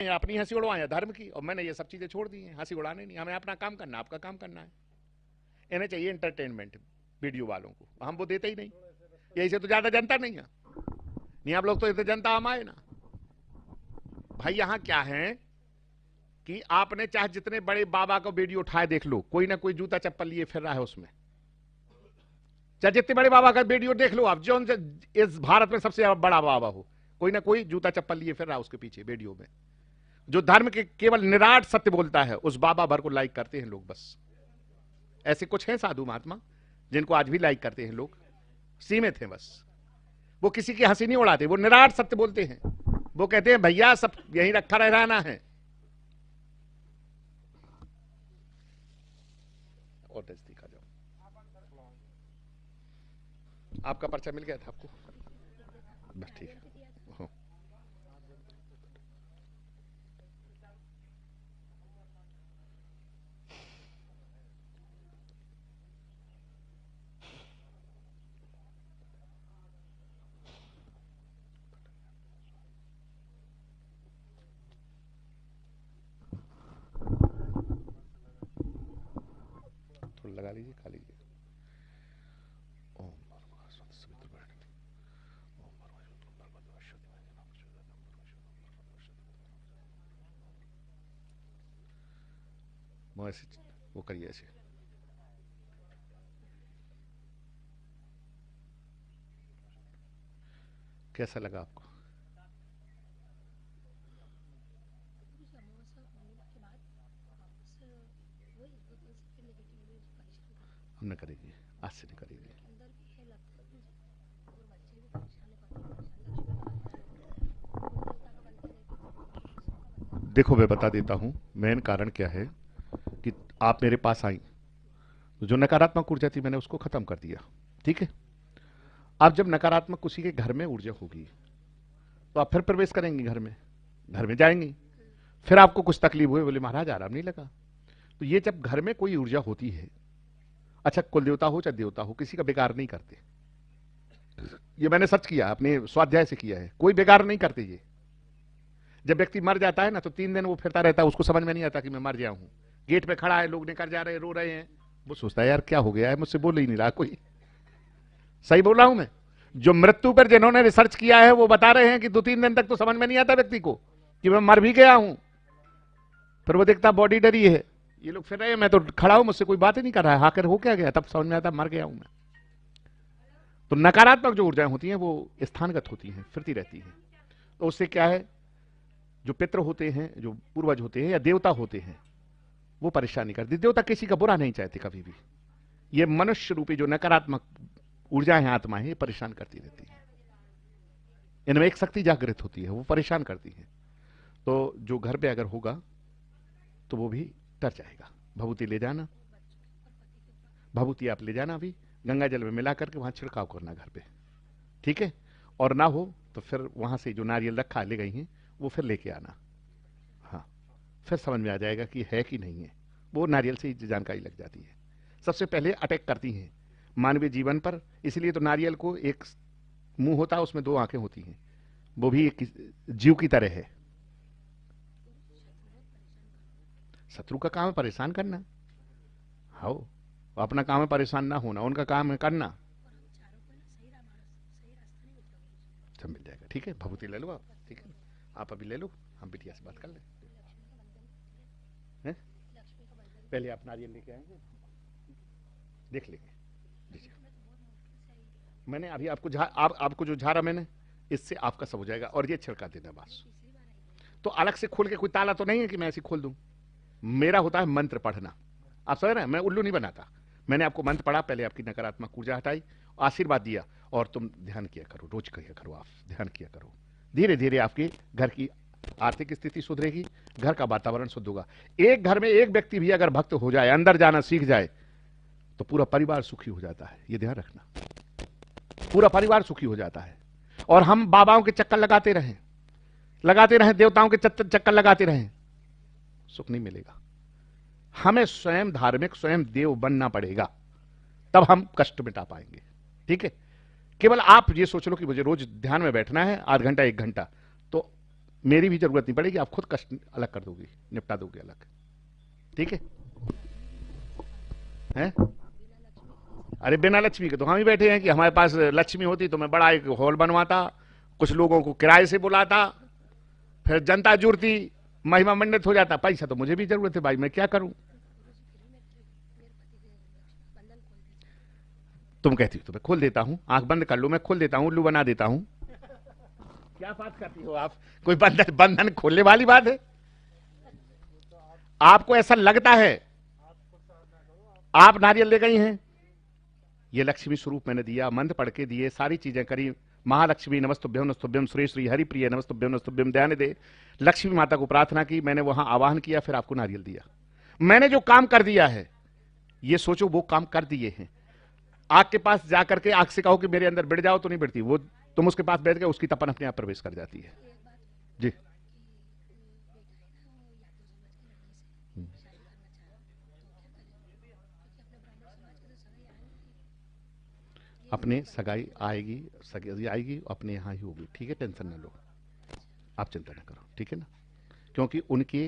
अपनी हंसी उड़वाएं धर्म की, और मैंने ये सब चीजें छोड़ दी हैं, हंसी उड़ाने नहीं, हमें अपना काम करना, आपका काम करना है। इन्हें चाहिए एंटरटेनमेंट वीडियो वालों को, हम वो देते ही नहीं, यही से तो ज्यादा जनता नहीं है, नहीं आप लोग तो इतने जनता हम आए ना भाई। यहां क्या है कि आपने चाहे जितने बड़े बाबा का वीडियो उठाए देख लो, कोई ना कोई जूता चप्पल लिए फिर रहा है उसमें। चाहे जितने बड़े बाबा का वीडियो देख लो आप, जो इस भारत में सबसे बड़ा बाबा हो, कोई ना कोई जूता चप्पल लिए फिर रहा है उसके पीछे वीडियो में। जो धर्म के केवल निराट सत्य बोलता है उस बाबा भर को लाइक करते हैं लोग बस। ऐसे कुछ हैं साधु महात्मा जिनको आज भी लाइक करते हैं लोग, सीमित हैं बस। वो किसी की हंसी नहीं उड़ाते, वो निराट सत्य बोलते हैं। वो कहते हैं भैया सब यहीं रखा रहना है। और नजदीक आ जाओ। आपका पर्चा मिल गया था आपको? बस ठीक है। थोड़ा लगा लीजिए, खा लीजिए। ऐसे वो करिए ऐसे। कैसा लगा आपको? हम न करेंगे, आज से नहीं करेंगे। देखो मैं बता देता हूं मेन कारण क्या है कि आप मेरे पास आई, जो नकारात्मक ऊर्जा थी मैंने उसको खत्म कर दिया, ठीक है। अब जब नकारात्मक किसी के घर में ऊर्जा होगी तो आप फिर प्रवेश करेंगे घर में जाएंगे, फिर आपको कुछ तकलीफ हुई, बोले महाराज आराम नहीं लगा। तो ये जब घर में कोई ऊर्जा होती है, अच्छा कुल देवता हो चाहे देवता हो, किसी का बेकार नहीं करते। ये मैंने सच किया, अपने स्वाध्याय से किया है, कोई बेकार नहीं करते ये। जब व्यक्ति मर जाता है ना तो 3 दिन वो फिरता रहता है, उसको समझ में नहीं आता कि मैं मर गया हूं। गेट पे खड़ा है, लोग निकल जा रहे हैं, रो रहे हैं, वो सोचता है यार क्या हो गया है, मुझसे बोल ही नहीं रहा कोई। सही बोल रहा हूं मैं? जो मृत्यु पर जिन्होंने रिसर्च किया है वो बता रहे हैं कि 2-3 दिन तक तो समझ में नहीं आता व्यक्ति को कि मैं मर भी गया हूं। फिर वो देखता बॉडी डरी है, ये लोग फिर रहे हैं, मैं तो खड़ा हूं, मुझसे कोई बात ही नहीं कर रहा है, आखिर हो क्या गया, तब समझ में आता मर गया हूं मैं। तो नकारात्मक जो ऊर्जाएं होती हैं वो स्थानगत होती हैं, फिरती रहती हैं। तो उससे क्या है, जो पितृ होते हैं, जो पूर्वज होते हैं या देवता होते हैं, वो परेशान नहीं करते। देवता किसी का बुरा नहीं चाहते कभी भी। ये मनुष्य रूपी जो नकारात्मक ऊर्जाएं हैं, आत्मा है, ये परेशान करती रहती है। इनमें एक शक्ति जागृत होती है, वो परेशान करती है। तो जो घर पे अगर होगा तो वो भी डर जाएगा। भभूति ले जाना, भभूति आप ले जाना, अभी गंगा जल में मिला करके वहां छिड़काव करना घर पे, ठीक है। और ना हो तो फिर वहां से जो नारियल रखा ले गई हैं वो फिर लेके आना। हाँ, फिर समझ में आ जाएगा कि है कि नहीं है। वो नारियल से ही जानकारी लग जाती है। सबसे पहले अटैक करती हैं मानवीय जीवन पर, इसलिए तो नारियल को एक मुंह होता है, उसमें 2 आंखें होती हैं, वो भी एक जीव की तरह है। शत्रु का काम है परेशान करना, हाँ, अपना काम है परेशान ना होना, उनका काम है करना। सब मिल जाएगा, ठीक है। भभूति ले लो आप, ठीक है, आप अभी ले लो, हम बिटिया से बात कर लें। पहले आप नारियल लेके आएंगे, देख लेंगे। दीजिए, मैंने अभी आपको आपको जो झाड़ा मैंने, इससे आपका सब हो जाएगा। और ये छिड़का देना बस। तो अलग से खोल के कोई ताला तो नहीं है कि मैं ऐसे खोल दूं। मेरा होता है मंत्र पढ़ना। आप समझ रहे हैं, मैं उल्लू नहीं बनाता। मैंने आपको मंत्र पढ़ा, पहले आपकी नकारात्मक ऊर्जा हटाई, आशीर्वाद दिया, और तुम ध्यान किया करो, रोज किया करो, आप ध्यान किया करो। धीरे धीरे आपके घर की आर्थिक स्थिति सुधरेगी, घर का वातावरण शुद्ध होगा। एक घर में एक व्यक्ति भी अगर भक्त हो जाए, अंदर जाना सीख जाए, तो पूरा परिवार सुखी हो जाता है। ये ध्यान रखना, पूरा परिवार सुखी हो जाता है। और हम बाबाओं के चक्कर लगाते रहें, देवताओं के चक्कर लगाते रहें, सुख नहीं मिलेगा। हमें स्वयं धार्मिक, स्वयं देव बनना पड़ेगा, तब हम कष्ट मिटा पाएंगे, ठीक है। केवल आप ये सोच लो कि मुझे रोज ध्यान में बैठना है, आध घंटा 1 घंटा, तो मेरी भी जरूरत नहीं पड़ेगी, आप खुद कष्ट अलग कर दोगी, निपटा दोगे अलग। ठीक है? हैं? अरे बिना लक्ष्मी के तो हम ही बैठे हैं कि हमारे पास लक्ष्मी होती तो मैं बड़ा एक हॉल बनवाता, कुछ लोगों को किराए से बुलाता, फिर जनता जुड़ती, महिमा मंडित हो जाता। पैसा तो मुझे भी जरूरत है भाई, मैं क्या करूं? तुम कहती हो तो मैं खोल देता हूं, आंख बंद कर लो, मैं खोल देता हूं, उल्लू बना देता हूं। क्या बात करती हो आप? कोई बंधन बंधन खोलने वाली बात है? आपको ऐसा लगता है? आप नारियल ले गई हैं, ये लक्ष्मी स्वरूप मैंने दिया, मंत्र पढ़ के दिए, सारी चीजें करी। महालक्ष्मी नमस्तुभ्यम नस्तुभ्यम सुरे श्री हरि प्रिय नमस्तुभ्यम नस्तुभ्यम ध्यान दे। लक्ष्मी माता को प्रार्थना की, मैंने वहां आवाहन किया, फिर आपको नारियल दिया। मैंने जो काम कर दिया है, ये सोचो वो काम कर दिए हैं। आग के पास जाकर के आग से कहो कि मेरे अंदर बढ़ जाओ तो नहीं बढ़ती वो, तुम उसके पास बैठ गए, उसकी तपन अपने आप प्रवेश कर जाती है। जी। अपने सगाई आएगी, सगाई आएगी अपने यहाँ ही होगी। ठीक है, टेंशन ना लो, आप चिंता ना करो। ठीक है ना? क्योंकि उनके